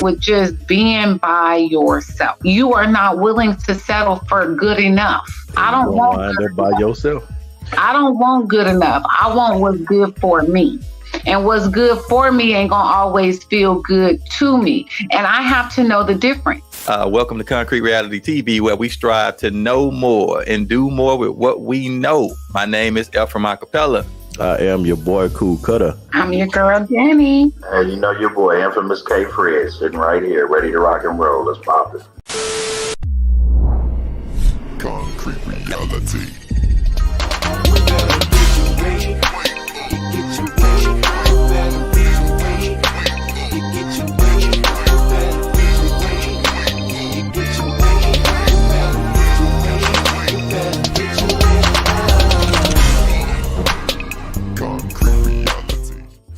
with just being by yourself. You are not willing to settle for good enough. I don't want wind up by yourself. I don't want good enough. I want what's good for me. And what's good for me ain't gonna always feel good to me. And I have to know the difference. Welcome to Concrete Reality TV, where we strive to know more and do more with what we know. My name is Efrem acapella. I am your boy, Cutta. I'm your girl, Danny. And you know your boy, infamous K. Fred, sitting right here, ready to rock and roll. Let's pop it. Concrete Reality.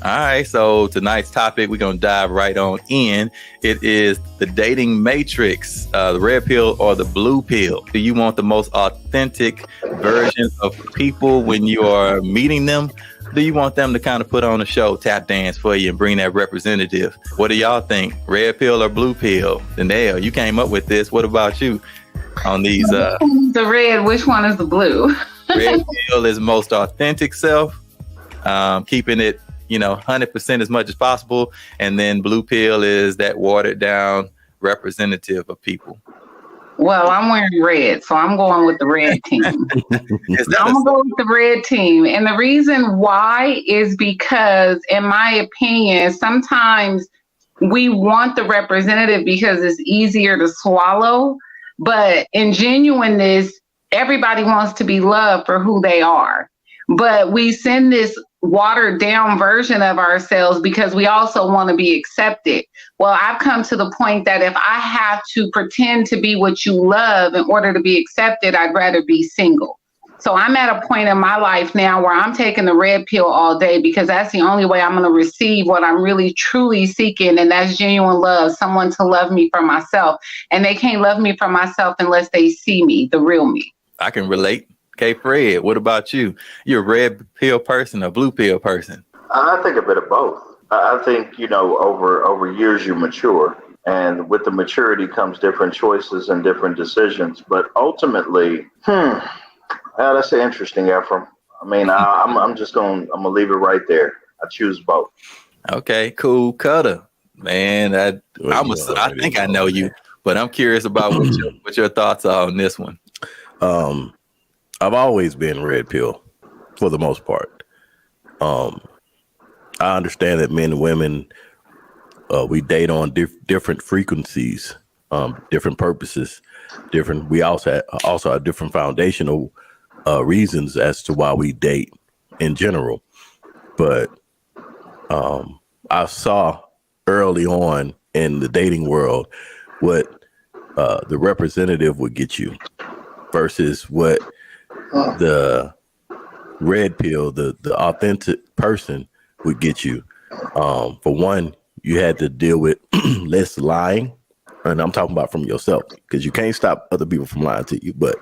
All right, so tonight's topic, we're going to dive right on in. It is the dating matrix, the red pill or the blue pill. Do you want the most authentic version of people when you are meeting them? Do you want them to kind of put on a show, tap dance for you and bring that representative? What do y'all think? Red pill or blue pill? Danelle, you came up with this. What about you on these? The red, which one is the blue? Red pill is most authentic self, keeping it 100% as much as possible. And then blue pill is that watered down representative of people. Well, I'm wearing red, so I'm going with the red team. I'm going to go with the red team. And the reason why is because, in my opinion, sometimes we want the representative because it's easier to swallow. But in genuineness, everybody wants to be loved for who they are. But we send this watered down version of ourselves because we also want to be accepted. Well, I've come to the point that if I have to pretend to be what you love in order to be accepted, I'd rather be single. So I'm at a point in my life now where I'm taking the red pill all day because that's the only way I'm going to receive what I'm really truly seeking. And that's genuine love, someone to love me for myself. And they can't love me for myself unless they see me, the real me. I can relate. Okay, Fred, what about you? You're a red pill person, a blue pill person? I think a bit of both. I think, over years you mature. And with the maturity comes different choices and different decisions. But ultimately, that's interesting, Efrem. I mean, I'm going to leave it right there. I choose both. Okay, cool. Cutta. Man, I think I know you, but I'm curious about what your thoughts are on this one. I've always been red pill for the most part. I understand that men and women, we date on different frequencies, different purposes, different. We also have different foundational reasons as to why we date in general. But I saw early on in the dating world what the representative would get you versus what the red pill, the authentic person would get you. For one, you had to deal with less lying. And I'm talking about from yourself because you can't stop other people from lying to you. But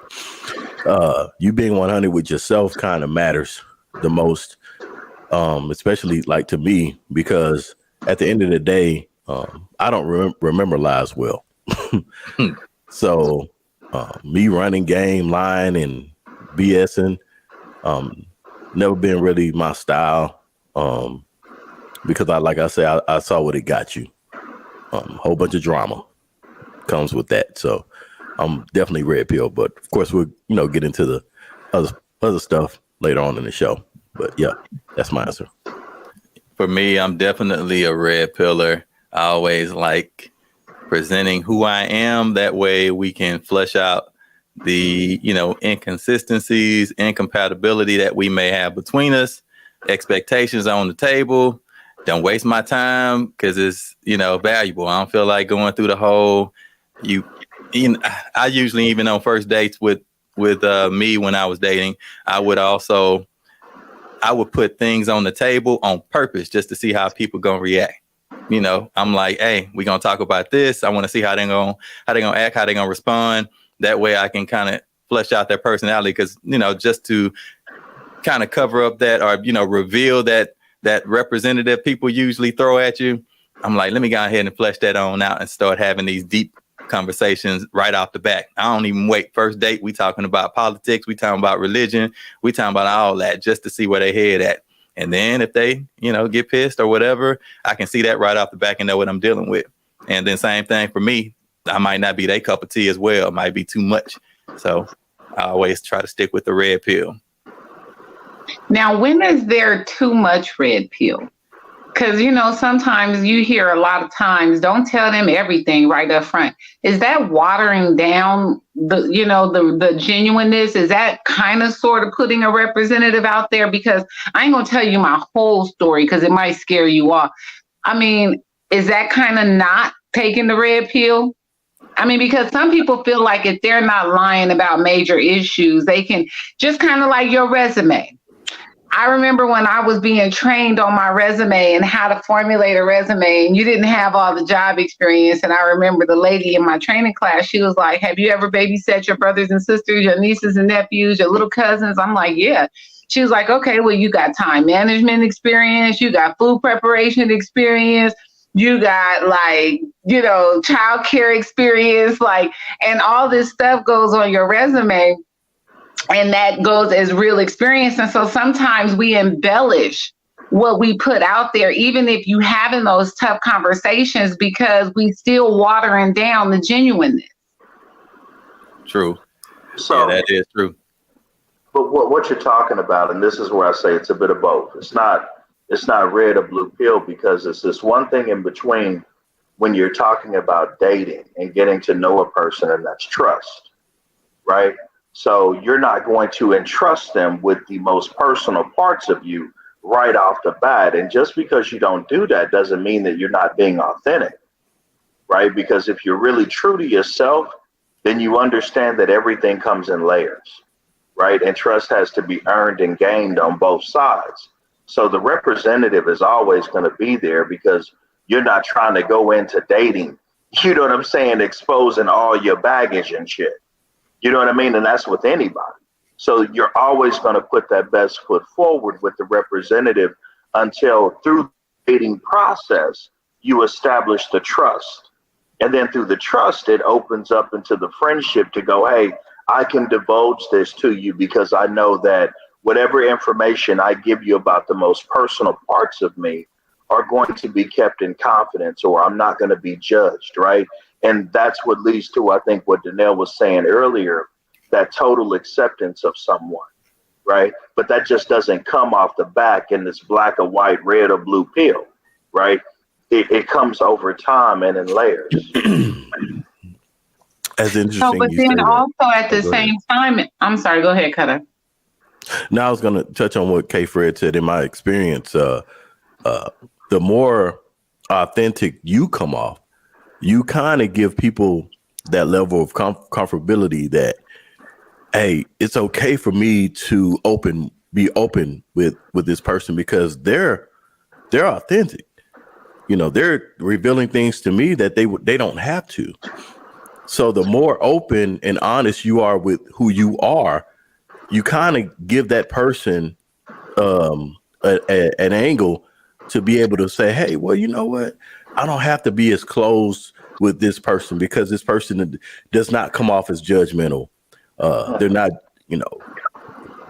you being 100 with yourself kind of matters the most, especially like to me, because at the end of the day, I don't remember lies well. So me running game, lying and BSing, never been really my style, because I saw what it got you. Whole bunch of drama comes with that. So I'm definitely red pill, but of course we'll get into the other stuff later on in the show. But yeah, that's my answer. For me, I'm definitely a red pillar. I always like presenting who I am. That way we can flesh out the inconsistencies, incompatibility that we may have between us, expectations on the table. Don't waste my time because it's valuable. I don't feel like going through the whole I usually, even on first dates with me when I was dating, I would put things on the table on purpose just to see how people gonna react. I'm like, hey, we're gonna talk about this. I want to see how they're gonna act, how they're gonna respond. That way I can kind of flesh out their personality, because, just to kind of cover up that or, reveal that representative people usually throw at you. I'm like, let me go ahead and flesh that on out and start having these deep conversations right off the bat. I don't even wait. First date, we talking about politics, we talking about religion, we talking about all that just to see where they head at. And then if they, get pissed or whatever, I can see that right off the back and know what I'm dealing with. And then same thing for me. I might not be their cup of tea as well. It might be too much. So I always try to stick with the red pill. Now, when is there too much red pill? Because, sometimes you hear a lot of times, don't tell them everything right up front. Is that watering down the genuineness? Is that kind of sort of putting a representative out there? Because I ain't going to tell you my whole story because it might scare you off. I mean, is that kind of not taking the red pill? I mean, because some people feel like if they're not lying about major issues, they can just kind of like your resume. I remember when I was being trained on my resume and how to formulate a resume, and you didn't have all the job experience. And I remember the lady in my training class, she was like, have you ever babysat your brothers and sisters, your nieces and nephews, your little cousins? I'm like, yeah. She was like, okay, well, you got time management experience, you got food preparation experience, you got childcare experience, and all this stuff goes on your resume. And that goes as real experience. And so sometimes we embellish what we put out there, even if you having those tough conversations, because we still watering down the genuineness. True. So yeah, that is true. But what you're talking about, and this is where I say it's a bit of both. It's not red or blue pill, because it's this one thing in between when you're talking about dating and getting to know a person, and that's trust, right? So you're not going to entrust them with the most personal parts of you right off the bat. And just because you don't do that doesn't mean that you're not being authentic, right? Because if you're really true to yourself, then you understand that everything comes in layers, right? And trust has to be earned and gained on both sides. So the representative is always going to be there, because you're not trying to go into dating, you know what I'm saying, exposing all your baggage and shit. You know what I mean? And that's with anybody. So you're always going to put that best foot forward with the representative until through the dating process, you establish the trust. And then through the trust, it opens up into the friendship to go, hey, I can divulge this to you because I know that whatever information I give you about the most personal parts of me are going to be kept in confidence, or I'm not going to be judged, right? And that's what leads to, I think, what Danelle was saying earlier, that total acceptance of someone, right? But that just doesn't come off the back in this black or white, red or blue pill, right? It comes over time and in layers. As interesting. No, but then also at the same time, I'm sorry, go ahead, Cutta. Now I was going to touch on what K. Fred said. In my experience, the more authentic you come off, you kind of give people that level of comfortability that, hey, it's okay for me to be open with this person because they're authentic. They're revealing things to me that they don't have to. So the more open and honest you are with who you are, you kind of give that person an angle to be able to say, hey, well, you know what? I don't have to be as close with this person because this person does not come off as judgmental. They're not,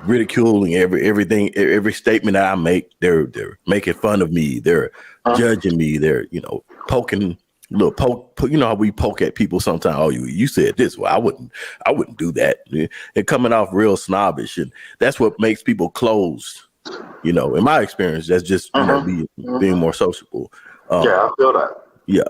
ridiculing everything, every statement that I make. They're making fun of me. They're judging me. They're, poking. Look, how we poke at people sometimes. Oh, you said this. Well, I wouldn't do that. And coming off real snobbish, and that's what makes people closed. In my experience, that's just being more sociable. Yeah, I feel that. Yeah.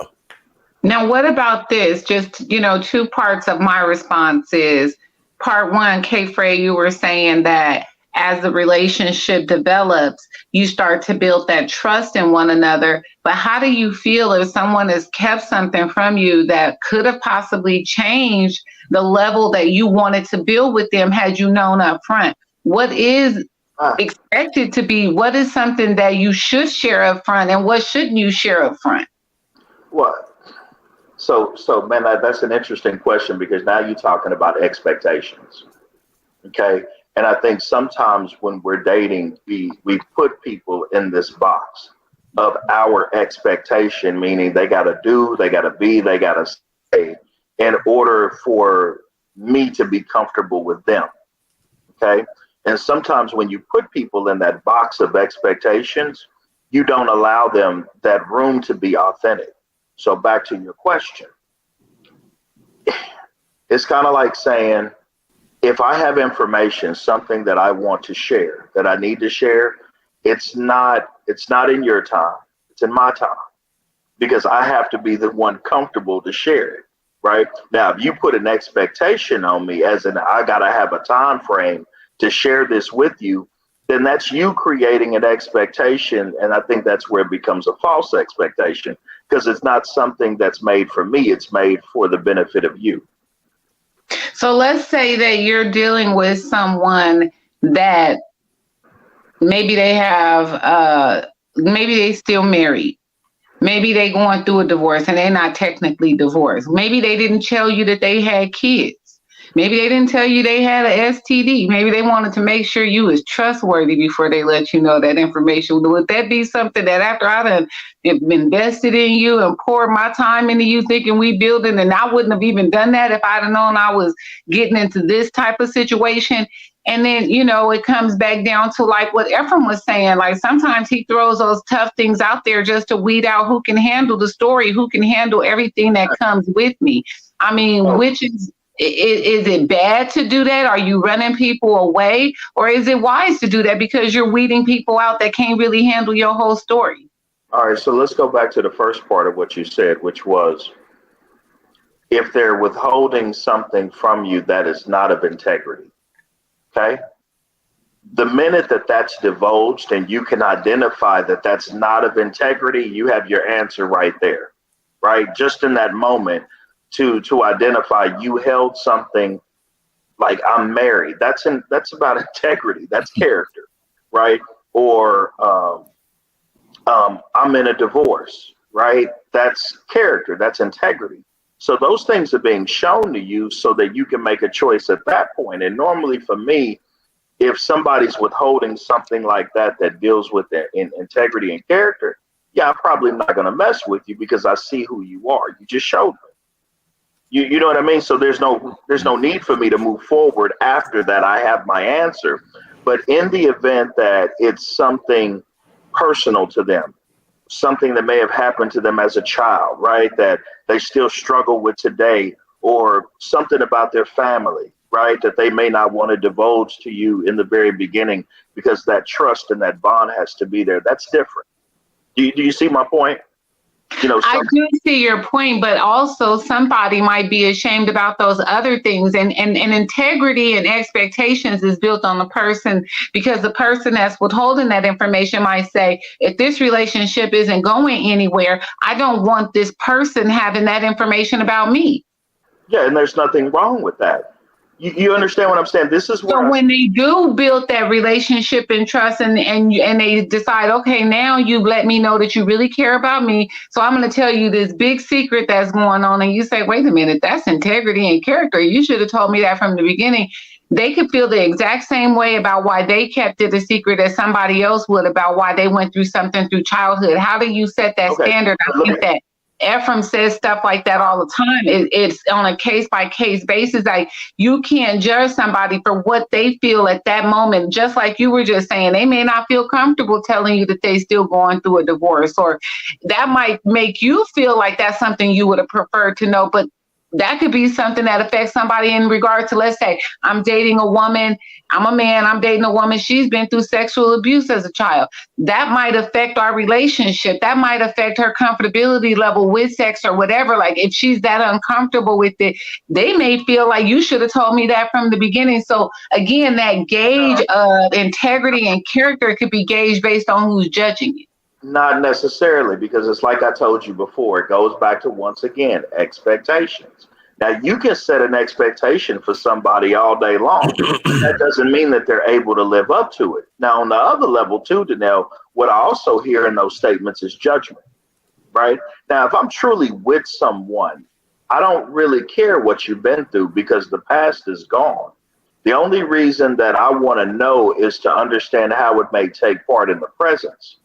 Now, what about this? Just two parts of my response is part one. K. Fred, you were saying that as the relationship develops, you start to build that trust in one another. But how do you feel if someone has kept something from you that could have possibly changed the level that you wanted to build with them had you known up front? What is expected to be? What is something that you should share up front, and what shouldn't you share up front? What? So man, that's an interesting question, because now you're talking about expectations. Okay. And I think sometimes when we're dating, we put people in this box. of our expectation, meaning they got to do, they got to be, they got to say in order for me to be comfortable with them. Okay. And sometimes when you put people in that box of expectations, you don't allow them that room to be authentic. So back to your question, it's kind of like saying, if I have information, something that I want to share, that I need to share, it's not in your time, it's in my time, because I have to be the one comfortable to share it, right? Now, if you put an expectation on me as in I gotta have a time frame to share this with you, then that's you creating an expectation, and I think that's where it becomes a false expectation, because it's not something that's made for me, it's made for the benefit of you. So let's say that you're dealing with someone that maybe they have, maybe they still married. Maybe they going through a divorce and they're not technically divorced. Maybe they didn't tell you that they had kids. Maybe they didn't tell you they had an STD. Maybe they wanted to make sure you was trustworthy before they let you know that information. Would that be something that after I done invested in you and poured my time into you thinking we building, and I wouldn't have even done that if I'd have known I was getting into this type of situation? And then, it comes back down to like what Efrem was saying, like sometimes he throws those tough things out there just to weed out who can handle the story, who can handle everything that comes with me. I mean, which is it bad to do that? Are you running people away? Or is it wise to do that because you're weeding people out that can't really handle your whole story? All right, so let's go back to the first part of what you said, which was if they're withholding something from you that is not of integrity. Okay. The minute that that's divulged and you can identify that that's not of integrity, you have your answer right there, right? Just in that moment to identify you held something like I'm married. That's about integrity. That's character, right? Or I'm in a divorce, right? That's character. That's integrity. So those things are being shown to you so that you can make a choice at that point. And normally for me, if somebody's withholding something like that deals with their integrity and character, yeah, I'm probably not going to mess with you because I see who you are. You just showed me. You know what I mean? So there's no need for me to move forward after that. I have my answer. But in the event that it's something personal to them, something that may have happened to them as a child, right, that they still struggle with today, or something about their family, right, that they may not want to divulge to you in the very beginning because that trust and that bond has to be there. That's different. Do you see my point? I do see your point, but also somebody might be ashamed about those other things. And integrity and expectations is built on the person, because the person that's withholding that information might say, if this relationship isn't going anywhere, I don't want this person having that information about me. Yeah, and there's nothing wrong with that. You understand what I'm saying? This is so when they do build that relationship and trust, and they decide, okay, now you let me know that you really care about me, so I'm going to tell you this big secret that's going on, and you say, wait a minute, that's integrity and character. You should have told me that from the beginning. They could feel the exact same way about why they kept it a secret as somebody else would about why they went through something through childhood. How do you set that standard? I think that Efrem says stuff like that all the time. It's on a case-by-case basis. Like, you can't judge somebody for what they feel at that moment. Just like you were just saying, they may not feel comfortable telling you that they're still going through a divorce, or that might make you feel like that's something you would have preferred to know. But that could be something that affects somebody in regard to, let's say, I'm dating a woman, I'm a man, I'm dating a woman, she's been through sexual abuse as a child. That might affect our relationship. That might affect her comfortability level with sex or whatever. Like, if she's that uncomfortable with it, they may feel like you should have told me that from the beginning. So again, that gauge of integrity and character could be gauged based on who's judging it. Not necessarily, because it's like I told you before, it goes back to, once again, expectations. Now, you can set an expectation for somebody all day long. That doesn't mean that they're able to live up to it. Now, on the other level too, Danelle, what I also hear in those statements is judgment, right? Now, if I'm truly with someone, I don't really care what you've been through because the past is gone. The only reason that I want to know is to understand how it may take part in the presence.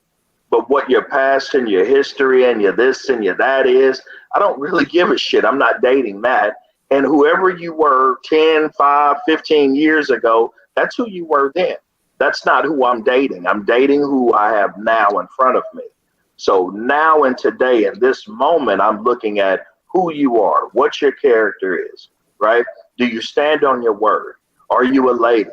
But what your past and your history and your this and your that is, I don't really give a shit. I'm not dating that. And whoever you were 10, 5, 15 years ago, that's who you were then. That's not who I'm dating. I'm dating who I have now in front of me. So now and today, in this moment, I'm looking at who you are, what your character is, right? Do you stand on your word? Are you a lady?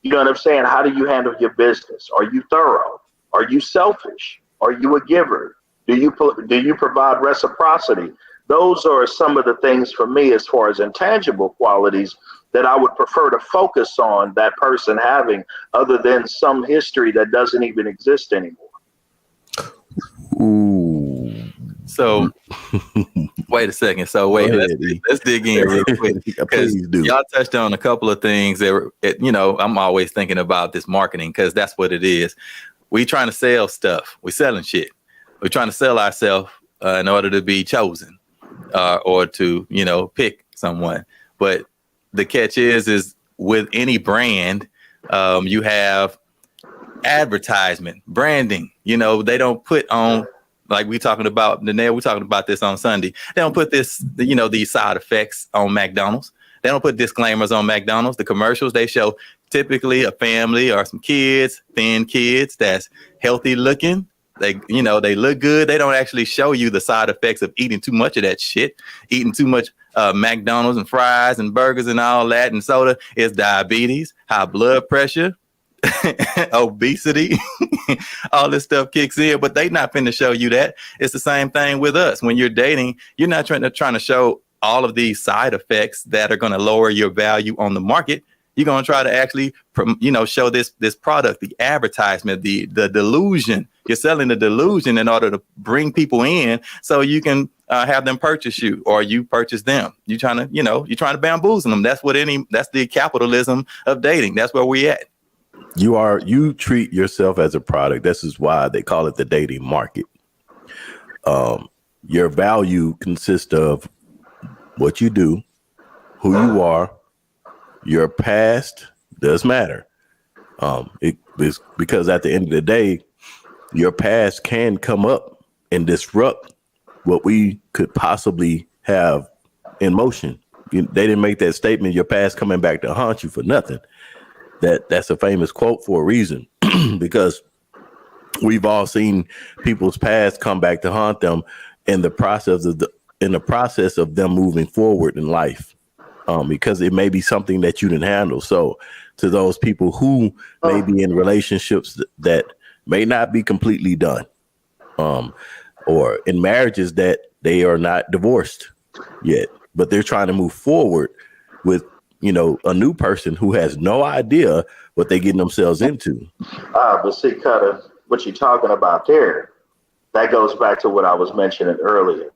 You know what I'm saying? How do you handle your business? Are you thorough? Are you selfish? Are you a giver? Do you provide reciprocity? Those are some of the things for me as far as intangible qualities that I would prefer to focus on that person having, other than some history that doesn't even exist anymore. Ooh. So wait a second. So wait, let's dig in real quick, because y'all touched on a couple of things that I'm always thinking about this marketing, because that's what it is. We trying to sell stuff. We selling shit. We're trying to sell ourselves in order to be chosen, or to pick someone. But the catch is with any brand, you have advertisement, branding. They don't put on, like we talking about Danelle. We talking about this on Sunday. They don't put this, these side effects on McDonald's. They don't put disclaimers on McDonald's. The commercials, they show typically a family or some kids, thin kids that's healthy looking. They look good. They don't actually show you the side effects of eating too much of that shit, eating too much McDonald's and fries and burgers and all that and soda. Is diabetes, high blood pressure, obesity, all this stuff kicks in, but they not finna show you that. It's the same thing with us. When you're dating, you're not trying to show all of these side effects that are going to lower your value on the market. You're going to try to actually, show this product, the advertisement, the delusion. You're selling the delusion in order to bring people in so you can have them purchase you, or you purchase them. You're trying to bamboozle them. That's the capitalism of dating. That's where we at. You treat yourself as a product. This is why they call it the dating market. Your value consists of what you do, who you are. Your past does matter. It is because at the end of the day, your past can come up and disrupt what we could possibly have in motion. They didn't make that statement, your past coming back to haunt you, for nothing. That's a famous quote for a reason, because we've all seen people's past come back to haunt them in the process of them moving forward in life. Because it may be something that you didn't handle. So to those people who may be in relationships that may not be completely done, or in marriages that they are not divorced yet, but they're trying to move forward with, a new person who has no idea what they're getting themselves into. But see, Cutta, what you're talking about there, that goes back to what I was mentioning earlier.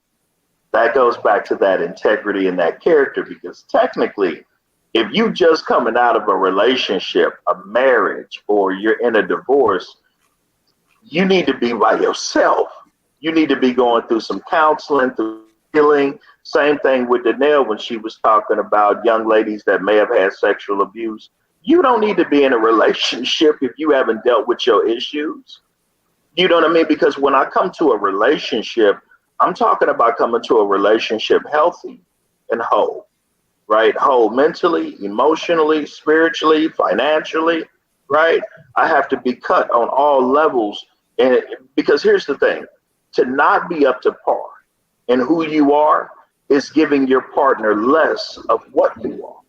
That goes back to that integrity and that character, because technically, if you just coming out of a relationship, a marriage, or you're in a divorce, you need to be by yourself. You need to be going through some counseling, through healing. Same thing with Danelle when she was talking about young ladies that may have had sexual abuse. You don't need to be in a relationship if you haven't dealt with your issues. You know what I mean? Because when I come to a relationship, I'm talking about coming to a relationship healthy and whole, right? Whole mentally, emotionally, spiritually, financially, right? I have to be cut on all levels. And because here's the thing, to not be up to par in who you are is giving your partner less of what you are.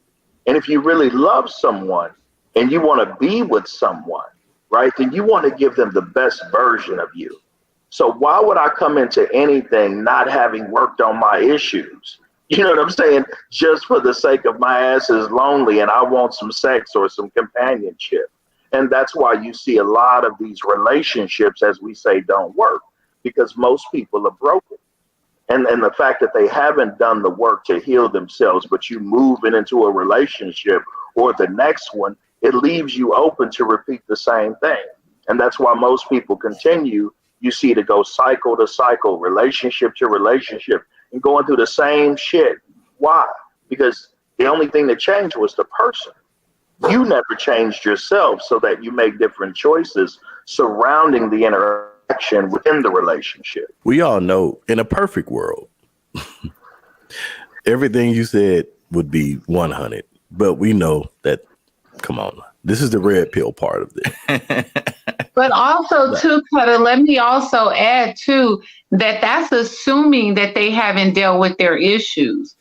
And if you really love someone and you want to be with someone, right, then you want to give them the best version of you. So why would I come into anything not having worked on my issues? You know what I'm saying? Just for the sake of my ass is lonely and I want some sex or some companionship. And that's why you see a lot of these relationships, as we say, don't work, because most people are broken. And the fact that they haven't done the work to heal themselves, but you moving into a relationship or the next one, it leaves you open to repeat the same thing. And that's why most people continue. You see to go cycle to cycle, relationship to relationship, and going through the same shit. Why? Because the only thing that changed was the person. You never changed yourself so that you make different choices surrounding the action within the relationship. We all know in a perfect world, everything you said would be 100, but we know that, come on, this is the red pill part of this. But also, too, Cutta, let me also add, too, that that's assuming that they haven't dealt with their issues.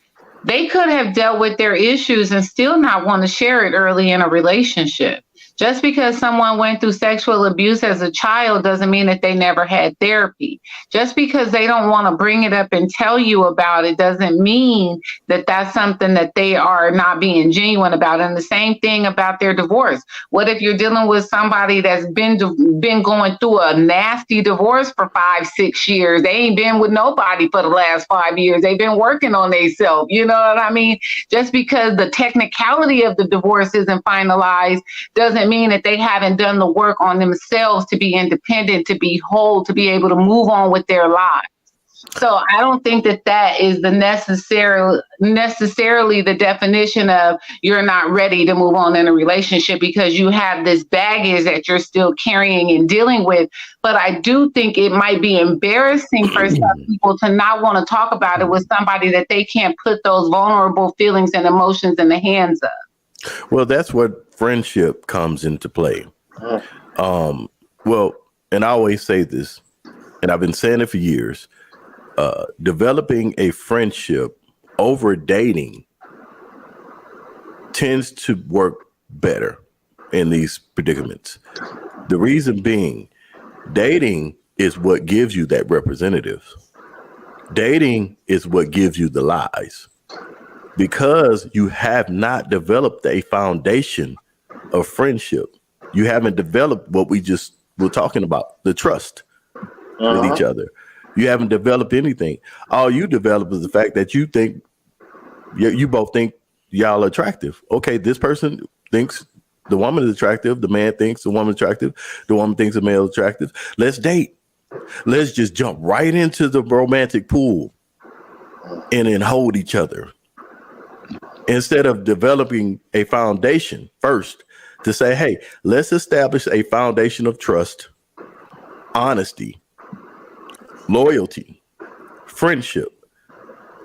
They could have dealt with their issues and still not want to share it early in a relationship. Just because someone went through sexual abuse as a child doesn't mean that they never had therapy. Just because they don't want to bring it up and tell you about it doesn't mean that that's something that they are not being genuine about. And the same thing about their divorce. What if you're dealing with somebody that's been going through a nasty divorce for 5-6 years? They ain't been with nobody for the last 5 years. They've been working on themselves. You know what I mean? Just because the technicality of the divorce isn't finalized doesn't mean that they haven't done the work on themselves to be independent, to be whole, to be able to move on with their lives. So I don't think that that is the necessarily the definition of you're not ready to move on in a relationship because you have this baggage that you're still carrying and dealing with. But I do think it might be embarrassing for some people to not want to talk about it with somebody that they can't put those vulnerable feelings and emotions in the hands of. Well, that's what friendship comes into play. Well, and I always say this, and I've been saying it for years, developing a friendship over dating tends to work better in these predicaments. The reason being, dating is what gives you that representative. Dating is what gives you the lies. Because you have not developed a foundation of friendship. You haven't developed what we just were talking about, the trust with each other. You haven't developed anything. All you develop is the fact that you think, you both think y'all are attractive. Okay, this person thinks the woman is attractive. The man thinks the woman is attractive. The woman thinks the male is attractive. Let's date. Let's just jump right into the romantic pool and then hold each other. Instead of developing a foundation first to say, hey, let's establish a foundation of trust, honesty, loyalty, friendship,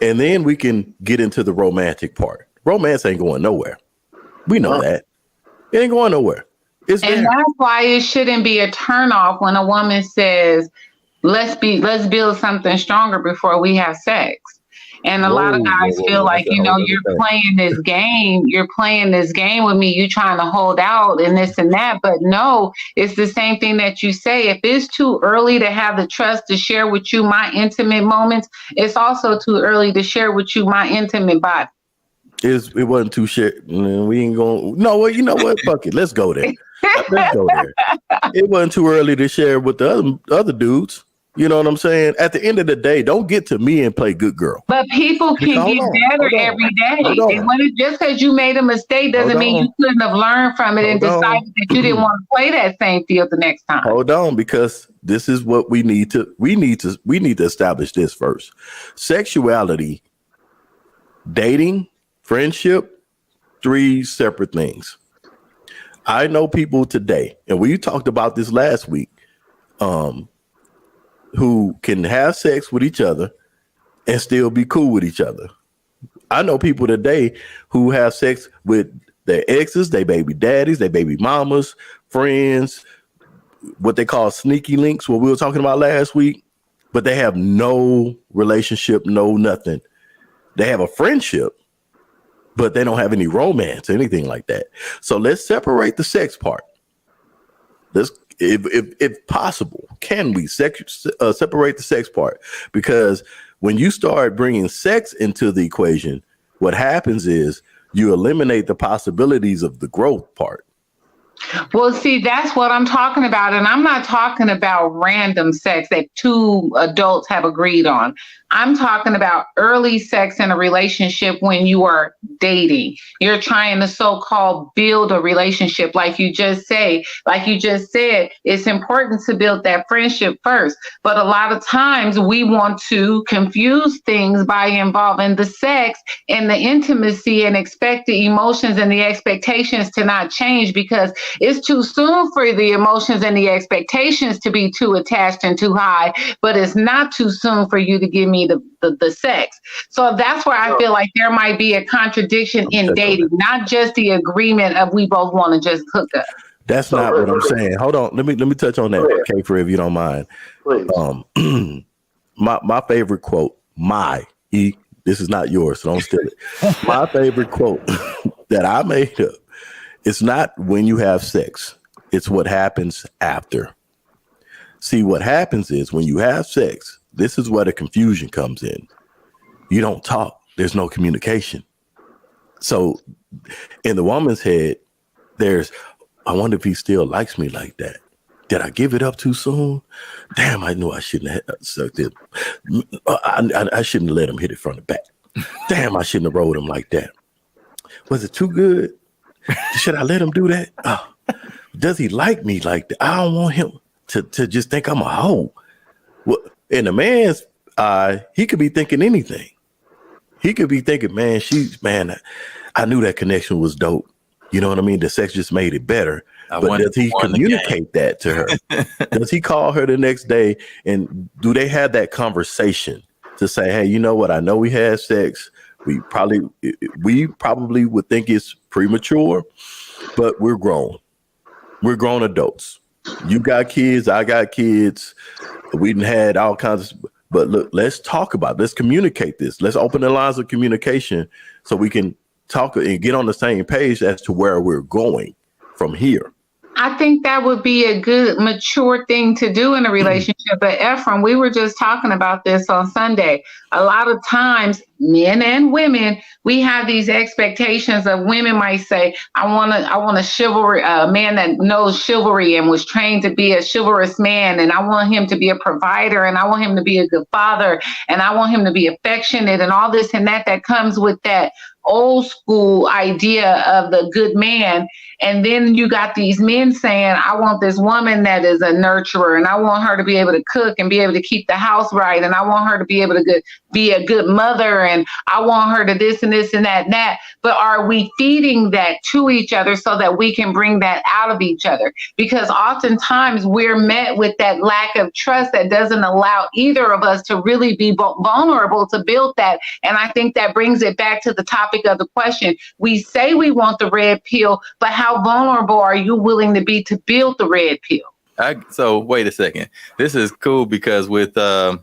and then we can get into the romantic part. Romance ain't going nowhere. We know that. It ain't going nowhere. It's and there. That's why it shouldn't be a turnoff when a woman says, let's build something stronger before we have sex. And a lot of guys feel like, you're playing this game. You're playing this game with me. You're trying to hold out and this and that. But no, it's the same thing that you say. If it's too early to have the trust to share with you my intimate moments, it's also too early to share with you my intimate body. It wasn't too shit. We ain't going. No, well, you know what? Fuck it. Let's go there. Let's go there. It wasn't too early to share with the other dudes. You know what I'm saying? At the end of the day, don't get to me and play good girl. But people can get better every day. And when just because you made a mistake doesn't mean you couldn't have learned from it and decided that you didn't want to play that same field the next time. Hold on, because this is what we need to establish this first. Sexuality, dating, friendship, 3 separate things. I know people today, and we talked about this last week, who can have sex with each other and still be cool with each other. I know people today who have sex with their exes, their baby daddies, their baby mamas, friends, what they call sneaky links, what we were talking about last week, but they have no relationship, no nothing. They have a friendship, but they don't have any romance, anything like that. So let's separate the sex part. Let's, if possible, can we separate the sex part? Because when you start bringing sex into the equation, what happens is you eliminate the possibilities of the growth part. Well, see, that's what I'm talking about. And I'm not talking about random sex that 2 adults have agreed on. I'm talking about early sex in a relationship when you are dating. You're trying to so-called build a relationship. Like you just said, it's important to build that friendship first. But a lot of times we want to confuse things by involving the sex and the intimacy and expect the emotions and the expectations to not change, because It's too soon for the emotions and the expectations to be too attached and too high, but it's not too soon for you to give me the sex. So that's where I feel like there might be a contradiction in dating, not just the agreement of we both want to just hook up. That's not what I'm saying. Hold on. Let me touch on that, K-Fred, if you don't mind. Please. My favorite quote, this is not yours, so don't steal it. My favorite quote that I made up, it's not when you have sex, it's what happens after. See, what happens is when you have sex, this is where the confusion comes in. You don't talk. There's no communication. So in the woman's head, I wonder if he still likes me like that. Did I give it up too soon? Damn, I knew I shouldn't have sucked it. I shouldn't have let him hit it from the back. Damn, I shouldn't have rolled him like that. Was it too good? Should I let him do that? Does he like me like that? I don't want him to just think I'm a hoe. Well, in a man's eye, he could be thinking anything. He could be thinking, man, I knew that connection was dope. You know what I mean? The sex just made it better. But does he communicate that to her? Does he call her the next day? And do they have that conversation to say, hey, you know what? I know we had sex. We probably would think it's premature, but we're grown. We're grown adults. You got kids. I got kids. We done had all kinds of, but look, let's talk about it. Let's communicate this. Let's open the lines of communication so we can talk and get on the same page as to where we're going from here. I think that would be a good, mature thing to do in a relationship. But Efrem, we were just talking about this on Sunday. A lot of times, men and women, we have these expectations of women might say, I want a chivalry, a man that knows chivalry and was trained to be a chivalrous man. And I want him to be a provider, and I want him to be a good father, and I want him to be affectionate, and all this and that comes with that old school idea of the good man. And then you got these men saying, I want this woman that is a nurturer, and I want her to be able to cook and be able to keep the house right, and I want her to be able to be a good mother, and I want her to this and this and that and that. But are we feeding that to each other so that we can bring that out of each other? Because oftentimes we're met with that lack of trust that doesn't allow either of us to really be vulnerable to build that. And I think that brings it back to the topic of the question. We say we want the red pill, but how vulnerable are you willing to be to build the red pill? So wait a second. This is cool because with the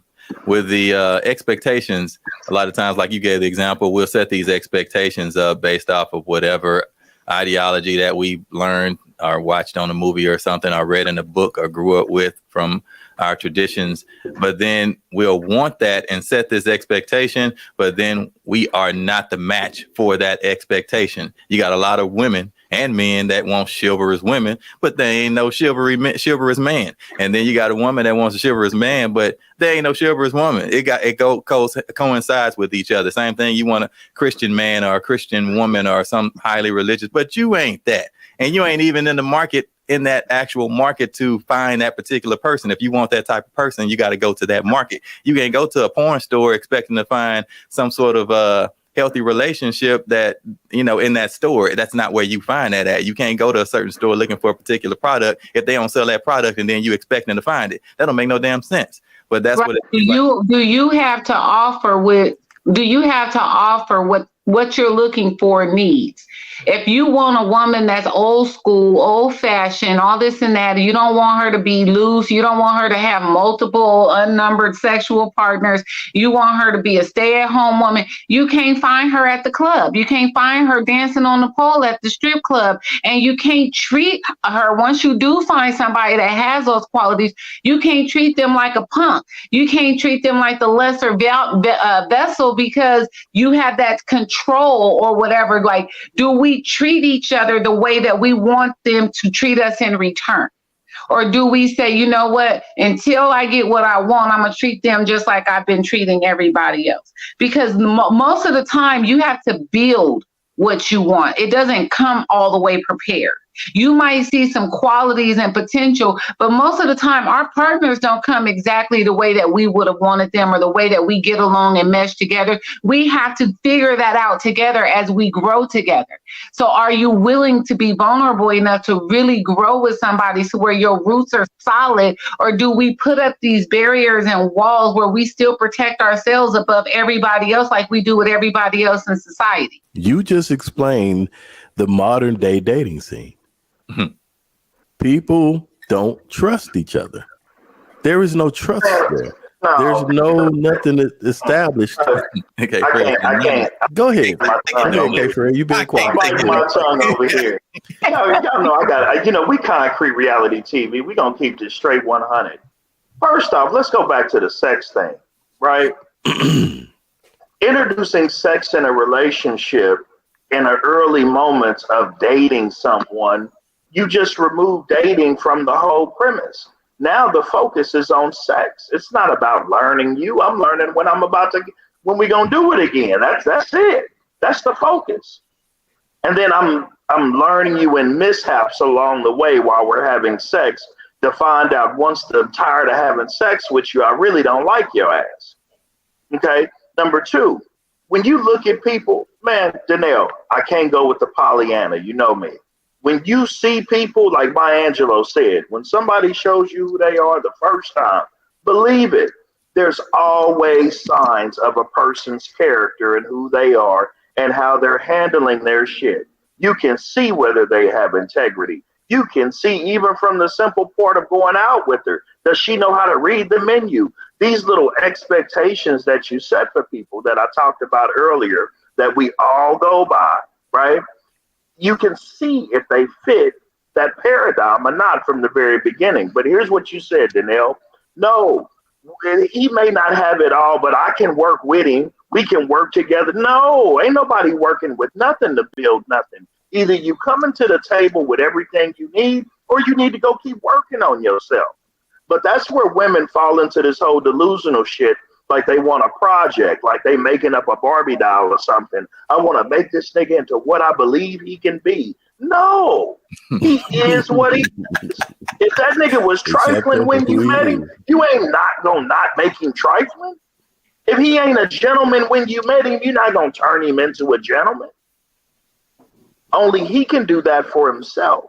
expectations, a lot of times, like you gave the example, we'll set these expectations based off of whatever ideology that we learned or watched on a movie or something, or read in a book or grew up with from our traditions. But then we'll want that and set this expectation, but then we are not the match for that expectation. You got a lot of women and men that want chivalrous women, but they ain't no chivalrous man. And then you got a woman that wants a chivalrous man, but there ain't no chivalrous woman. It coincides with each other. Same thing. You want a Christian man or a Christian woman or some highly religious, but you ain't that. And you ain't even in the market, in that actual market, to find that particular person. If you want that type of person, you got to go to that market. You can't go to a porn store expecting to find some sort of healthy relationship that, you know, in that store. That's not where you find that at. You can't go to a certain store looking for a particular product if they don't sell that product and then you expecting to find it. That don't make no damn sense. But that's right. Do you have to offer what you're looking for needs? If you want a woman that's old school, old fashioned, all this and that, you don't want her to be loose. You don't want her to have multiple unnumbered sexual partners. You want her to be a stay-at-home woman. You can't find her at the club. You can't find her dancing on the pole at the strip club. And you can't treat her, once you do find somebody that has those qualities, you can't treat them like a punk. You can't treat them like the lesser vessel because you have that control or whatever. Like, do we treat each other the way that we want them to treat us in return? Or do we say, you know what, until I get what I want, I'm going to treat them just like I've been treating everybody else? Because most of the time you have to build what you want. It doesn't come all the way prepared. You might see some qualities and potential, but most of the time our partners don't come exactly the way that we would have wanted them or the way that we get along and mesh together. We have to figure that out together as we grow together. So are you willing to be vulnerable enough to really grow with somebody so where your roots are solid, or do we put up these barriers and walls where we still protect ourselves above everybody else like we do with everybody else in society? You just explained the modern day dating scene. People don't trust each other. There is no trust there. No. There's nothing established. Okay, I can't. Go ahead. Okay, Fred, you've been quiet. Bite my tongue over here. Y'all know we concrete reality TV. We gonna keep this straight 100. First off, let's go back to the sex thing, right? Introducing sex in a relationship in the early moments of dating someone, you just remove dating from the whole premise. Now the focus is on sex. It's not about learning you. I'm learning when we gonna do it again. That's it. That's the focus. And then I'm learning you in mishaps along the way while we're having sex to find out once I'm tired of having sex with you, I really don't like your ass. Okay. Number two, when you look at people, man, Danelle, I can't go with the Pollyanna. You know me. When you see people, like Maya Angelou said, when somebody shows you who they are the first time, believe it. There's always signs of a person's character and who they are and how they're handling their shit. You can see whether they have integrity. You can see even from the simple part of going out with her. Does she know how to read the menu? These little expectations that you set for people that I talked about earlier that we all go by, right? You can see if they fit that paradigm or not from the very beginning. But here's what you said, Danelle. No, he may not have it all, but I can work with him. We can work together. No, ain't nobody working with nothing to build nothing. Either you coming to the table with everything you need, or you need to go keep working on yourself. But that's where women fall into this whole delusional shit. Like they want a project, like they making up a Barbie doll or something. I want to make this nigga into what I believe he can be. No, he is what he is. If that nigga was trifling when you met him, you ain't not gonna not make him trifling. If he ain't a gentleman when you met him, you're not gonna turn him into a gentleman. Only he can do that for himself.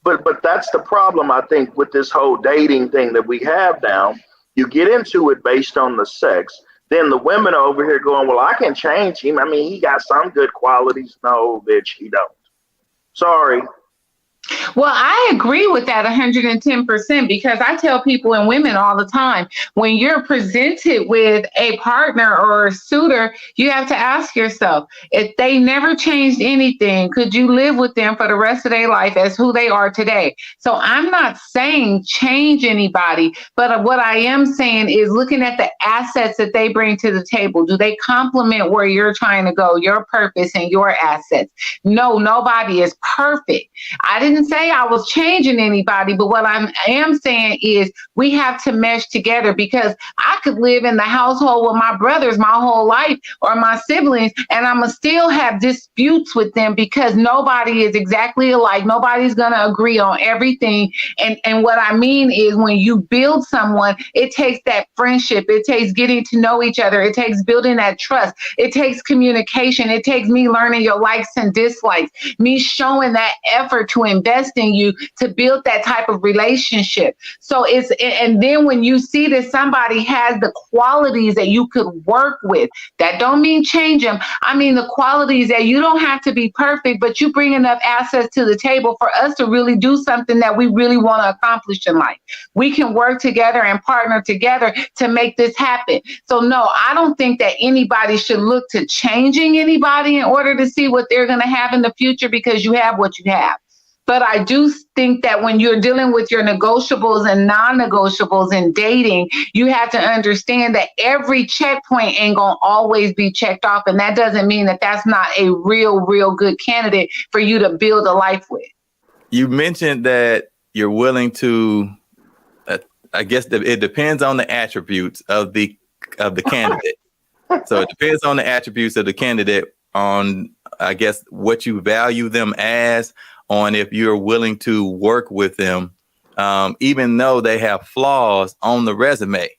But that's the problem, I think, with this whole dating thing that we have now. You get into it based on the sex. Then the women are over here going, well, I can change him. I mean, he got some good qualities. No, bitch, he don't. Sorry. Well, I agree with that 110% because I tell people and women all the time, when you're presented with a partner or a suitor, you have to ask yourself, if they never changed anything, could you live with them for the rest of their life as who they are today? So I'm not saying change anybody, but what I am saying is looking at the assets that they bring to the table. Do they complement where you're trying to go, your purpose and your assets? No, nobody is perfect. I didn't say I was changing anybody, but what I am saying is we have to mesh together, because I could live in the household with my brothers my whole life or my siblings, and I'm gonna still have disputes with them because nobody is exactly alike. Nobody's gonna agree on everything. And what I mean is when you build someone, it takes that friendship. It takes getting to know each other. It takes building that trust. It takes communication. It takes me learning your likes and dislikes, me showing that effort to invest in you to build that type of relationship. So and then when you see that somebody has the qualities that you could work with, that don't mean change them. I mean the qualities that you don't have to be perfect, but you bring enough assets to the table for us to really do something that we really want to accomplish in life. We can work together and partner together to make this happen. So no, I don't think that anybody should look to changing anybody in order to see what they're going to have in the future, because you have what you have. But I do think that when you're dealing with your negotiables and non-negotiables in dating, you have to understand that every checkpoint ain't going to always be checked off. And that doesn't mean that that's not a real good candidate for you to build a life with. You mentioned that you're willing to, I guess it depends on the attributes of the candidate. So it depends on the attributes of the candidate on, I guess, what you value them as, on if you're willing to work with them, even though they have flaws on the resume.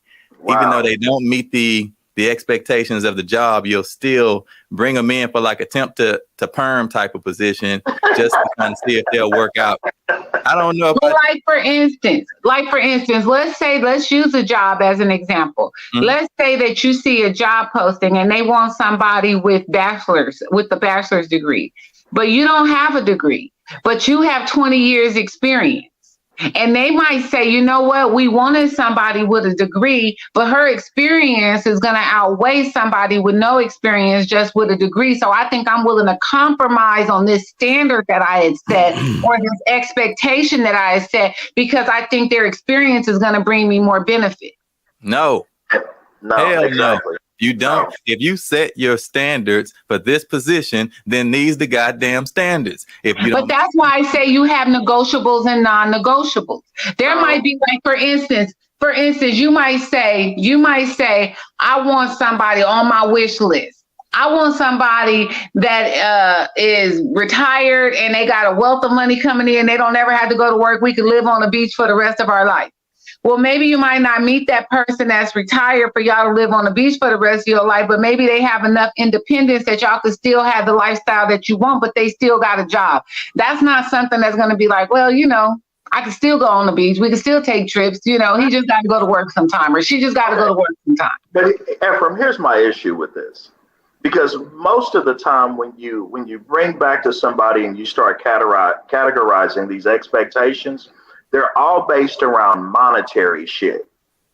Wow. Even though they don't meet the expectations of the job, you'll still bring them in for like a temp to perm type of position just to kind of see if they'll work out. I don't know. Like for instance, let's use a job as an example. Mm-hmm. Let's say that you see a job posting and they want somebody with the bachelor's degree, but you don't have a degree, but you have 20 years experience. And they might say, you know what, we wanted somebody with a degree, but her experience is going to outweigh somebody with no experience just with a degree. So I think I'm willing to compromise on this standard that I had set or this expectation that I had set because I think their experience is going to bring me more benefit. No, hell exactly. No. You don't. If you set your standards for this position, then these the goddamn standards. But that's why I say you have negotiables and non-negotiables. There might be, like, for instance, you might say, I want somebody on my wish list. I want somebody that is retired and they got a wealth of money coming in. They don't ever have to go to work. We could live on the beach for the rest of our life. Well, maybe you might not meet that person that's retired for y'all to live on the beach for the rest of your life, but maybe they have enough independence that y'all could still have the lifestyle that you want, but they still got a job. That's not something that's going to be like, well, I can still go on the beach. We can still take trips. He just got to go to work sometime, or she just got to go to work sometime. But Efrem, here's my issue with this. Because most of the time when you bring back to somebody and you start categorizing these expectations, they're all based around monetary shit.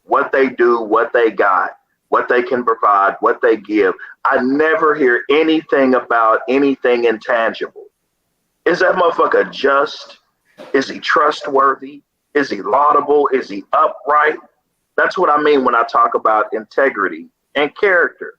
What they do, what they got, what they can provide, what they give. I never hear anything about anything intangible. Is that motherfucker just? Is he trustworthy? Is he laudable? Is he upright? That's what I mean when I talk about integrity and character.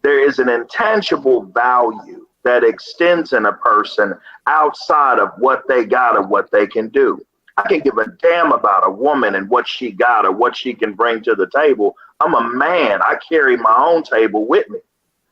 There is an intangible value that extends in a person outside of what they got or what they can do. I can give a damn about a woman and what she got or what she can bring to the table. I'm a man. I carry my own table with me,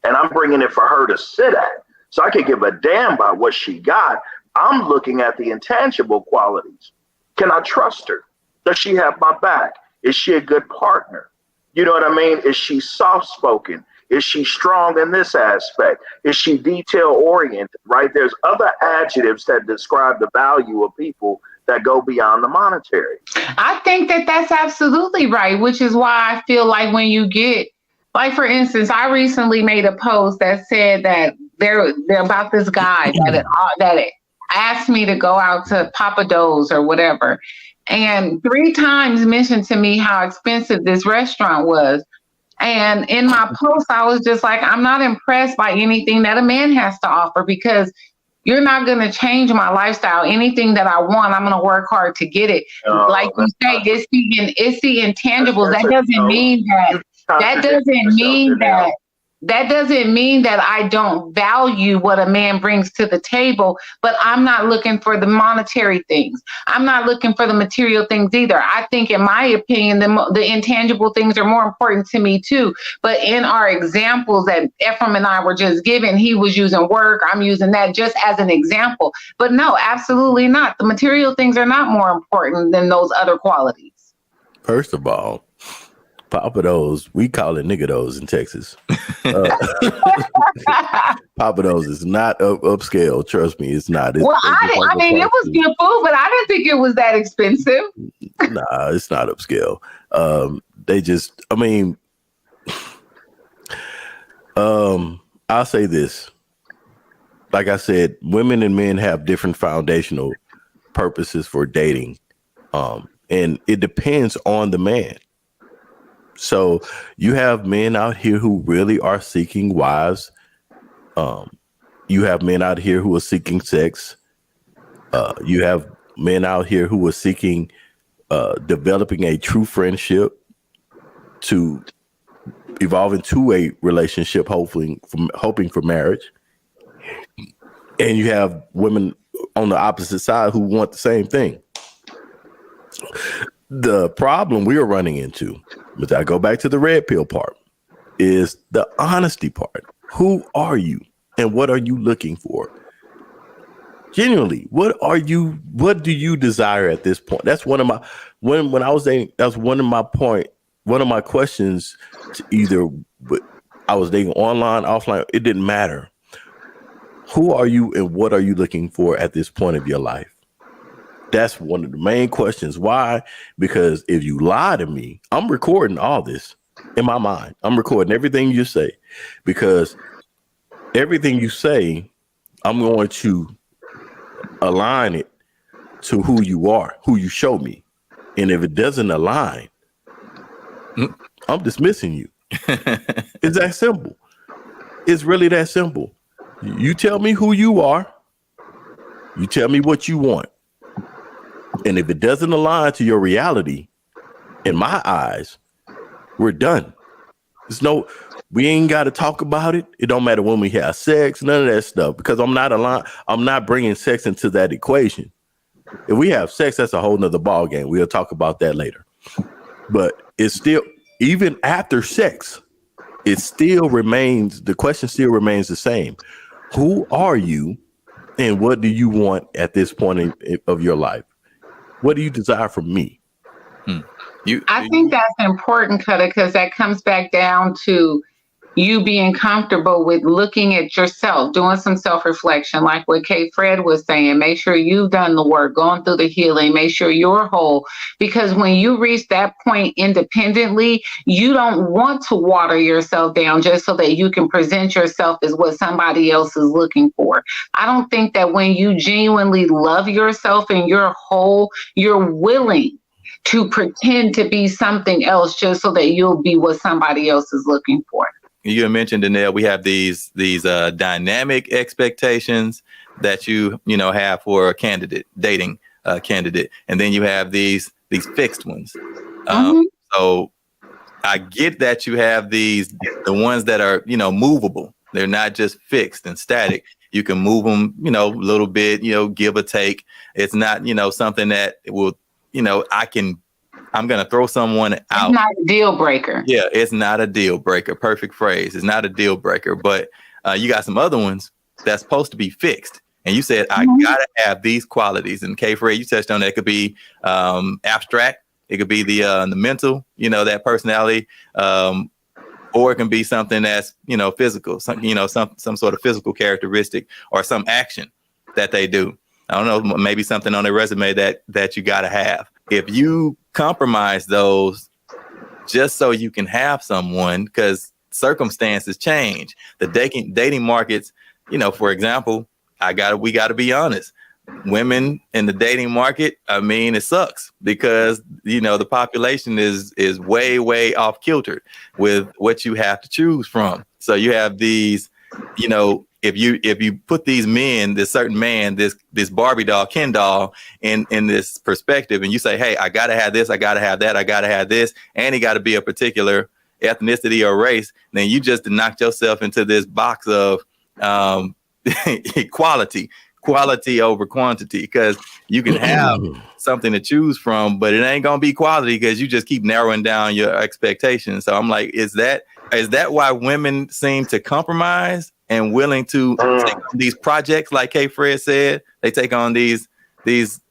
and I'm bringing it for her to sit at. So I can give a damn about what she got. I'm looking at the intangible qualities. Can I trust her? Does she have my back? Is she a good partner? You know what I mean? Is she soft-spoken? Is she strong in this aspect? Is she detail-oriented, right? There's other adjectives that describe the value of people that go beyond the monetary. I think that that's absolutely right, which is why I feel like when you get, like, for instance, I recently made a post that said that they're about this guy that asked me to go out to Papa Do's or whatever, and 3 times mentioned to me how expensive this restaurant was. And in my post, I was just like, I'm not impressed by anything that a man has to offer because you're not going to change my lifestyle. Anything that I want, I'm going to work hard to get it. Like you say, it's the intangibles. That doesn't mean that I don't value what a man brings to the table, but I'm not looking for the monetary things. I'm not looking for the material things either. I think, in my opinion, the intangible things are more important to me too. But in our examples that Efrem and I were just given, he was using work, I'm using that just as an example. But no, absolutely not. The material things are not more important than those other qualities. First of all, Papa Do's, we call it nigga Do's in Texas. Papa Do's is not upscale. Trust me, it's not. It was good food, but I didn't think it was that expensive. Nah, it's not upscale. I'll say this. Like I said, women and men have different foundational purposes for dating. And it depends on the man. So you have men out here who really are seeking wives. You have men out here who are seeking sex. You have men out here who are seeking developing a true friendship to evolve into a relationship, hoping for marriage. And you have women on the opposite side who want the same thing. The problem we are running into, but I go back to the red pill part, is the honesty part. Who are you and what are you looking for? Genuinely, what do you desire at this point? That's one of my, when I was dating, that's one of my questions to either, but I was dating online, offline, it didn't matter. Who are you and what are you looking for at this point of your life? That's one of the main questions. Why? Because if you lie to me, I'm recording all this in my mind. I'm recording everything you say, because everything you say, I'm going to align it to who you are, who you show me. And if it doesn't align, I'm dismissing you. It's that simple. It's really that simple. You tell me who you are. You tell me what you want. And if it doesn't align to your reality, in my eyes, we're done. We ain't got to talk about it. It don't matter when we have sex, none of that stuff, because I'm not bringing sex into that equation. If we have sex, that's a whole nother ball game. We'll talk about that later. But it's still, even after sex, the question still remains the same. Who are you and what do you want at this point of your life? What do you desire from me? I think that's important, Cutta, because that comes back down to you being comfortable with looking at yourself, doing some self-reflection, like what K. Fred was saying. Make sure you've done the work, going through the healing, make sure you're whole. Because when you reach that point independently, you don't want to water yourself down just so that you can present yourself as what somebody else is looking for. I don't think that when you genuinely love yourself and you're whole, you're willing to pretend to be something else just so that you'll be what somebody else is looking for. You mentioned, Danelle, we have these dynamic expectations that you have for a candidate, dating candidate, and then you have these fixed ones. So I get that you have the ones that are movable. They're not just fixed and static. You can move them, a little bit, give or take. It's not something that will I'm going to throw someone out. It's not a deal breaker. Yeah, it's not a deal breaker. Perfect phrase. It's not a deal breaker. But you got some other ones that's supposed to be fixed. And you said, I got to have these qualities. And K. Fred, you touched on that. It could be abstract. It could be the mental, that personality. Or it can be something that's, physical, some sort of physical characteristic or some action that they do. I don't know, maybe something on their resume that you got to have. If you compromise those just so you can have someone, because circumstances change, the dating markets, for example, we got to be honest. Women in the dating market, it sucks because, the population is way, way off kilter with what you have to choose from. So you have these, if you put these men, this certain man, this Barbie doll, Ken doll in this perspective, and you say, hey, I got to have this, I got to have that, I got to have this, and he got to be a particular ethnicity or race, then you just knocked yourself into this box of quality over quantity, because you can have something to choose from, but it ain't going to be quality because you just keep narrowing down your expectations. So I'm like, is that why women seem to compromise and willing to take on these projects, like K. Fred said? They take on these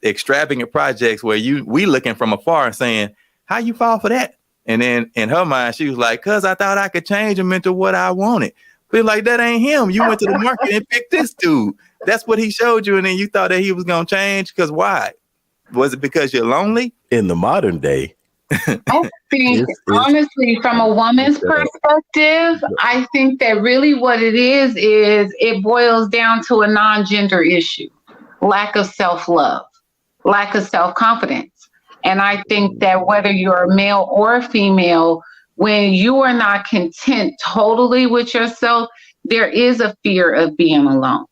extravagant projects where we looking from afar and saying, how you fall for that? And then in her mind, she was like, cause I thought I could change him into what I wanted. But like, that ain't him. You went to the market and picked this dude. That's what he showed you. And then you thought that he was going to change. Because why? Was it because you're lonely? In the modern day, I think, honestly, from a woman's perspective, I think that really what it is it boils down to a non-gender issue. Lack of self-love, lack of self-confidence. And I think that whether you're a male or a female, when you are not content totally with yourself, there is a fear of being alone.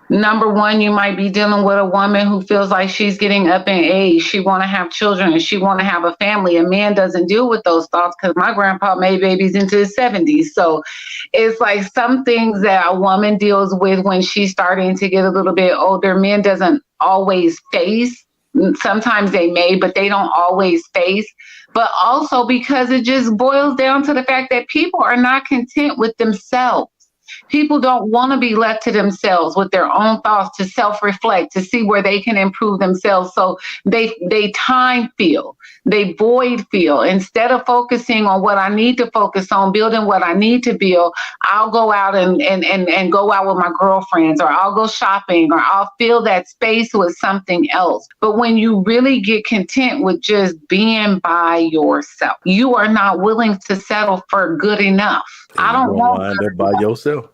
Number one, you might be dealing with a woman who feels like she's getting up in age. She want to have children and she want to have a family. A man doesn't deal with those thoughts because my grandpa made babies into his 70s. So it's like some things that a woman deals with when she's starting to get a little bit older. Men doesn't always face. Sometimes they may, but they don't always face. But also because it just boils down to the fact that people are not content with themselves. People don't want to be left to themselves with their own thoughts, to self-reflect, to see where they can improve themselves. So they time feel, they void feel. Instead of focusing on what I need to focus on, building what I need to build, I'll go out and go out with my girlfriends, or I'll go shopping, or I'll fill that space with something else. But when you really get content with just being by yourself, you are not willing to settle for good enough. And I don't want wind up by yourself.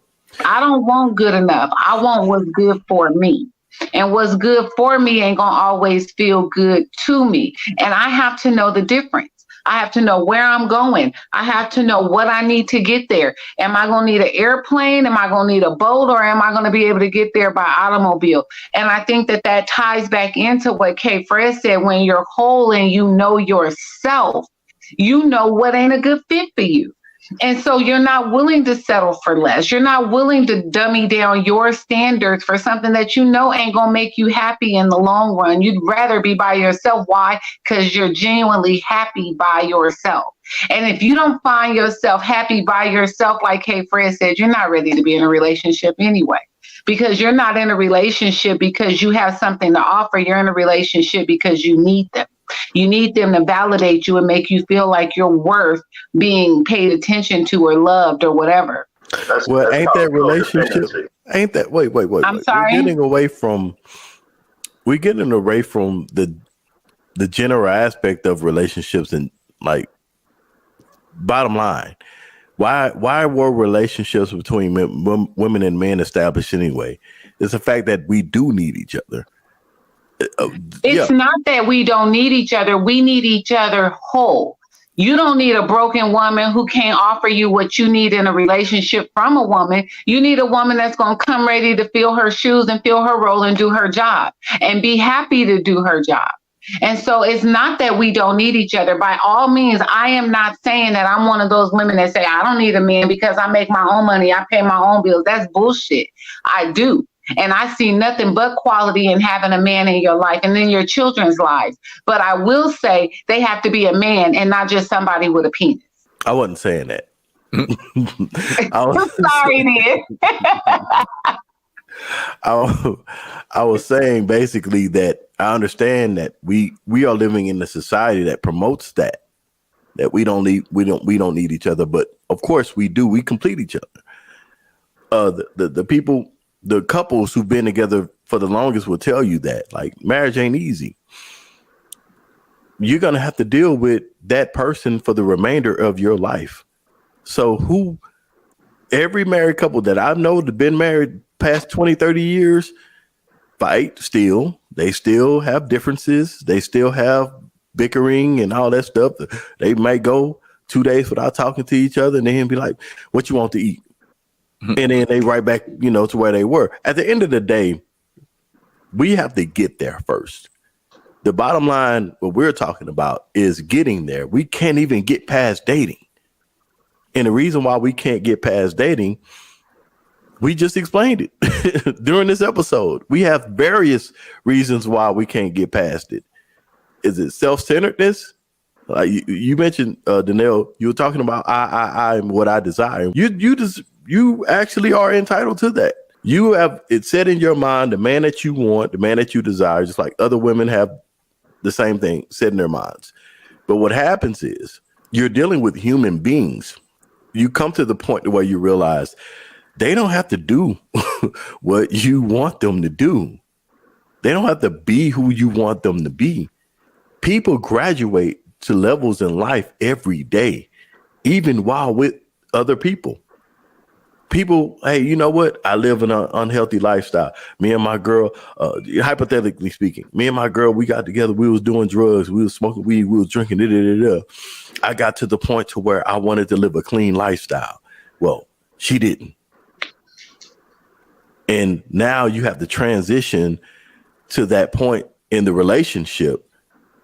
I don't want good enough. I want what's good for me. And what's good for me ain't going to always feel good to me. And I have to know the difference. I have to know where I'm going. I have to know what I need to get there. Am I going to need an airplane? Am I going to need a boat? Or am I going to be able to get there by automobile? And I think that ties back into what Kay Fred said. When you're whole and you know yourself, you know what ain't a good fit for you. And so you're not willing to settle for less. You're not willing to dummy down your standards for something that you know ain't going to make you happy in the long run. You'd rather be by yourself. Why? Because you're genuinely happy by yourself. And if you don't find yourself happy by yourself, like Kay Fred said, you're not ready to be in a relationship anyway. Because you're not in a relationship because you have something to offer. You're in a relationship because you need them. You need them to validate you and make you feel like you're worth being paid attention to or loved or whatever. Well, ain't that relationship? Ain't that wait. I'm sorry. We're getting away from the general aspect of relationships, and like bottom line, why were relationships between women and men established anyway? It's the fact that we do need each other. It's not that we don't need each other. We need each other whole. You don't need a broken woman who can't offer you what you need in a relationship from a woman. You need a woman that's going to come ready to fill her shoes and fill her role and do her job and be happy to do her job. And so it's not that we don't need each other. By all means, I am not saying that I'm one of those women that say, I don't need a man because I make my own money. I pay my own bills. That's bullshit. I do. And I see nothing but quality in having a man in your life and in your children's lives. But I will say they have to be a man and not just somebody with a penis. I wasn't saying that. I'm sorry, then. I was saying basically that I understand that we are living in a society that promotes that we don't need each other, but of course we do. We complete each other. The couples who've been together for the longest will tell you that, like, marriage ain't easy. You're going to have to deal with that person for the remainder of your life. So every married couple that I know that been married past 20, 30 years fight still. They still have differences. They still have bickering and all that stuff. They might go 2 days without talking to each other and then be like, what you want to eat? And then they right back, to where they were. At the end of the day, we have to get there first. The bottom line, what we're talking about is getting there. We can't even get past dating. And the reason why we can't get past dating, we just explained it during this episode. We have various reasons why we can't get past it. Is it self-centeredness? You mentioned, Danelle, you were talking about I and what I desire. You actually are entitled to that. You have it set in your mind, the man that you want, the man that you desire, just like other women have the same thing set in their minds. But what happens is you're dealing with human beings. You come to the point where you realize they don't have to do what you want them to do. They don't have to be who you want them to be. People graduate to levels in life every day, even while with other people. People, hey, you know what? I live in an unhealthy lifestyle. Me and my girl, hypothetically speaking, me and my girl, we got together. We was doing drugs. We was smoking weed. We was drinking. I got to the point to where I wanted to live a clean lifestyle. Well, she didn't. And now you have to transition to that point in the relationship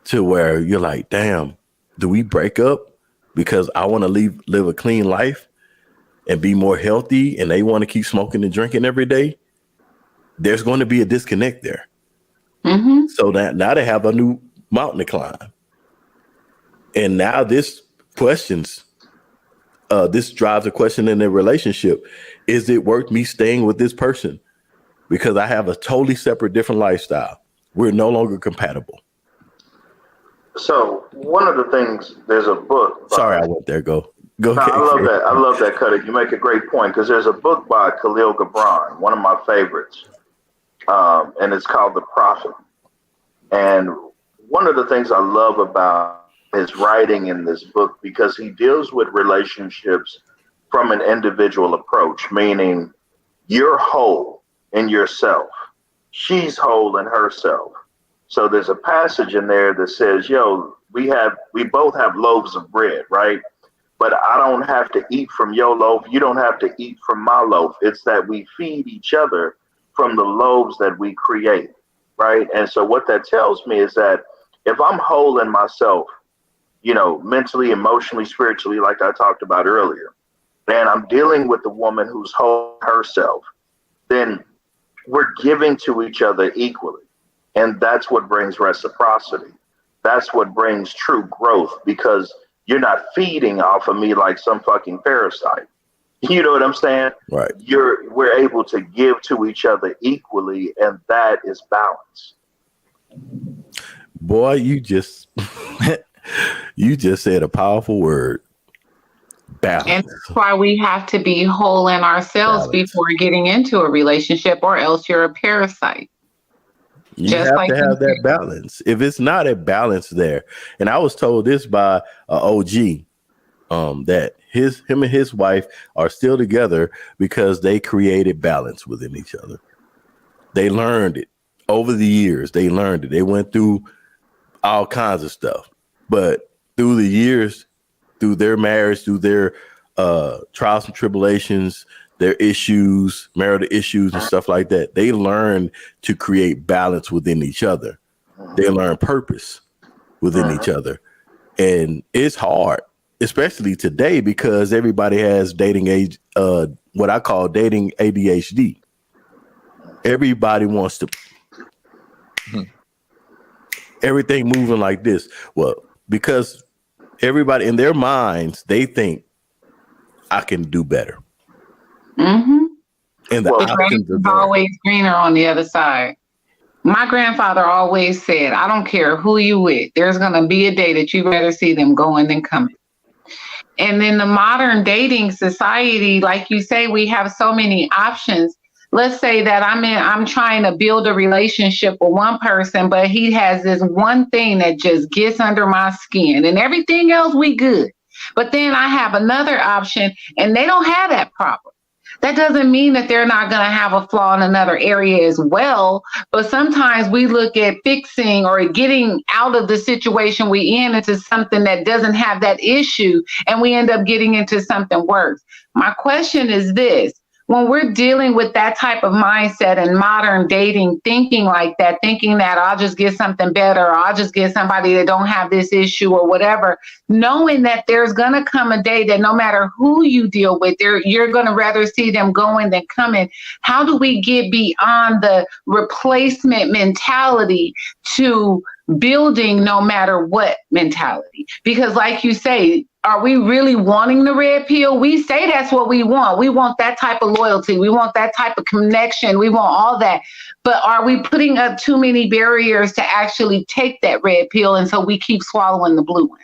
to where you're like, damn, do we break up because I want to live a clean life and be more healthy, and they want to keep smoking and drinking every day? There's going to be a disconnect there. Mm-hmm. So now they have a new mountain to climb. And now this questions this drives a question in a relationship. Is it worth me staying with this person? Because I have a totally separate, different lifestyle. We're no longer compatible. So one of the things, there's a book. Sorry, I went there. Go. No, I love that. I love that, Cutta. You make a great point because there's a book by Khalil Gibran, one of my favorites, and it's called The Prophet. And one of the things I love about his writing in this book, because he deals with relationships from an individual approach, meaning you're whole in yourself. She's whole in herself. So there's a passage in there that says, we both have loaves of bread, right? But I don't have to eat from your loaf. You don't have to eat from my loaf. It's that we feed each other from the loaves that we create, right? And so what that tells me is that if I'm whole in myself, mentally, emotionally, spiritually, like I talked about earlier, and I'm dealing with a woman who's whole herself, then we're giving to each other equally. And that's what brings reciprocity. That's what brings true growth, because you're not feeding off of me like some fucking parasite. You know what I'm saying? Right. We're able to give to each other equally, and that is balance. Boy, you just said a powerful word. Balance. And that's why we have to be whole in ourselves before getting into a relationship, or else you're a parasite. You have to have that balance. If it's not a balance there, and I was told this by an OG, that him and his wife are still together because they created balance within each other. They learned it over the years. They learned it. They went through all kinds of stuff, but through the years, through their marriage, through their trials and tribulations, their issues, marital issues and stuff like that, they learn to create balance within each other. They learn purpose within each other. And it's hard, especially today, because everybody has dating age, what I call dating ADHD. Everybody wants to everything moving like this. Well, because everybody in their minds, they think I can do better. Mm-hmm. And the grass is always greener on the other side. My grandfather always said, I don't care who you with, there's going to be a day that you better see them going than coming. And in the modern dating society, like you say, we have so many options. Let's say that I'm trying to build a relationship with one person, but he has this one thing that just gets under my skin, and everything else we good. But then I have another option and they don't have that problem. That doesn't mean that they're not going to have a flaw in another area as well. But sometimes we look at fixing or getting out of the situation we in into something that doesn't have that issue, and we end up getting into something worse. My question is this. When we're dealing with that type of mindset and modern dating, thinking like that, thinking that I'll just get something better, or I'll just get somebody that don't have this issue or whatever, knowing that there's going to come a day that no matter who you deal with, you're going to rather see them going than coming. How do we get beyond the replacement mentality to building no matter what mentality? Because like you say, are we really wanting the red pill? We say that's what we want. We want that type of loyalty. We want that type of connection. We want all that. But are we putting up too many barriers to actually take that red pill? And so we keep swallowing the blue one.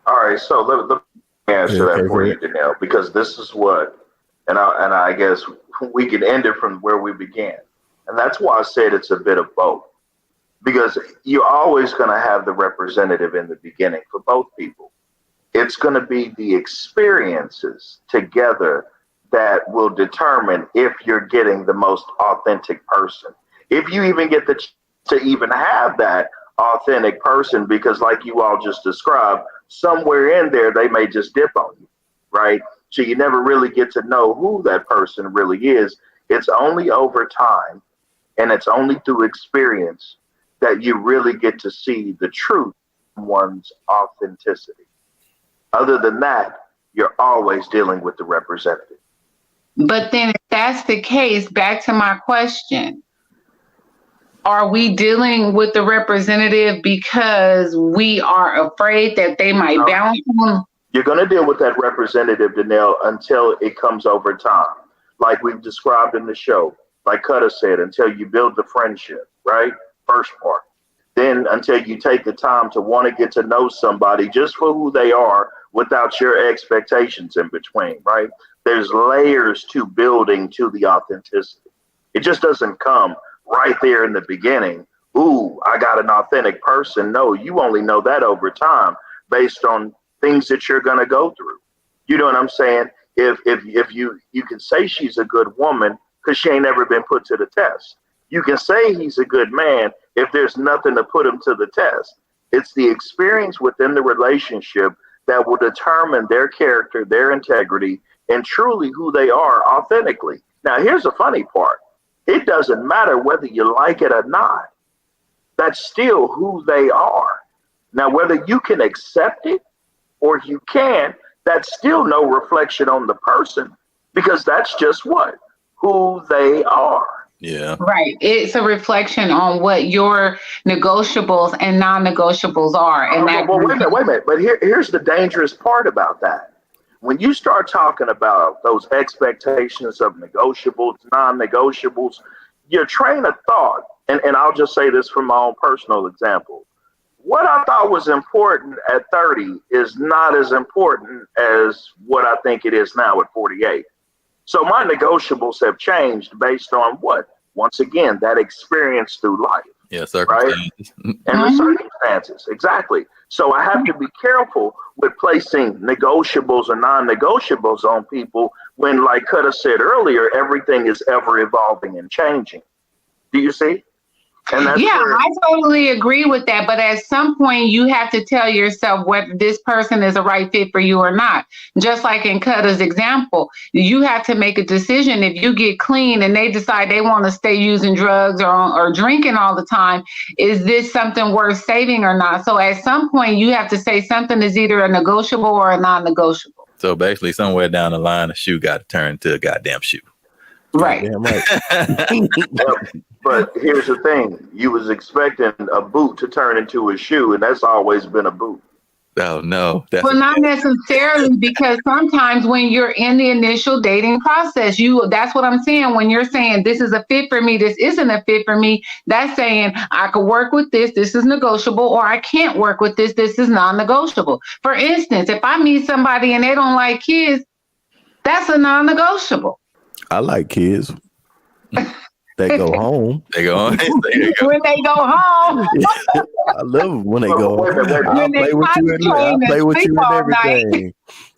All right. So let me answer that for you, Danelle, because this is what, and I guess we can end it from where we began. And that's why I said it's a bit of both. Because you're always going to have the representative in the beginning for both people. It's going to be the experiences together that will determine if you're getting the most authentic person. If you even get to even have that authentic person, because like you all just described, somewhere in there, they may just dip on you, right? So you never really get to know who that person really is. It's only over time, and it's only through experience that you really get to see the truth in one's authenticity. Other than that, you're always dealing with the representative. But then if that's the case, back to my question, are we dealing with the representative because we are afraid that they might bounce on? You're going to deal with that representative, Danelle, until it comes over time. Like we've described in the show, like Cutta said, until you build the friendship, right? First part. Then until you take the time to want to get to know somebody just for who they are without your expectations in between, right? There's layers to building to the authenticity. It just doesn't come right there in the beginning. Ooh, I got an authentic person. No, you only know that over time based on things that you're going to go through. You know what I'm saying? If you can say she's a good woman because she ain't never been put to the test. You can say he's a good man if there's nothing to put him to the test. It's the experience within the relationship that will determine their character, their integrity, and truly who they are authentically. Now, here's the funny part. It doesn't matter whether you like it or not. That's still who they are. Now, whether you can accept it or you can't, that's still no reflection on the person because that's just what? Who they are. Yeah. Right. It's a reflection on what your negotiables and non-negotiables are. And well, wait a minute. But here's the dangerous part about that. When you start talking about those expectations of negotiables, non-negotiables, your train of thought, and I'll just say this from my own personal example. What I thought was important at 30 is not as important as what I think it is now at 48. So my negotiables have changed based on what? Once again, that experience through life. Yeah, circumstances. Right? And the circumstances, exactly. So I have to be careful with placing negotiables or non-negotiables on people when, like Cutta said earlier, everything is ever evolving and changing. Do you see? And that's I totally agree with that. But at some point, you have to tell yourself whether this person is a right fit for you or not. Just like in Cutta's example, you have to make a decision. If you get clean and they decide they want to stay using drugs or drinking all the time, is this something worth saving or not? So at some point, you have to say something is either a negotiable or a non-negotiable. So basically, somewhere down the line, a shoe got to turn to a goddamn shoe. Right. Damn right. But here's the thing. You was expecting a boot to turn into a shoe, and that's always been a boot. Oh, no. Well, not necessarily, because sometimes when you're in the initial dating process, that's what I'm saying. When you're saying this is a fit for me, this isn't a fit for me, that's saying I could work with this is negotiable, or I can't work with this is non-negotiable. For instance, if I meet somebody and they don't like kids, that's a non-negotiable. I like kids. They go home. They go home. When they go home. I love when they go home. I play with you and everything.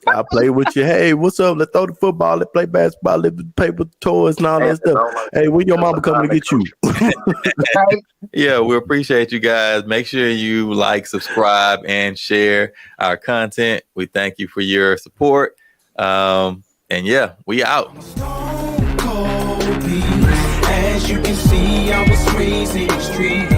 I play with you. Hey, what's up? Let's throw the football. Let's play basketball. Let's play with the toys and all that stuff. Hey, when your mama coming to get you? Yeah, we appreciate you guys. Make sure you like, subscribe, and share our content. We thank you for your support. And yeah, we out. As you can see, I was raised in the street.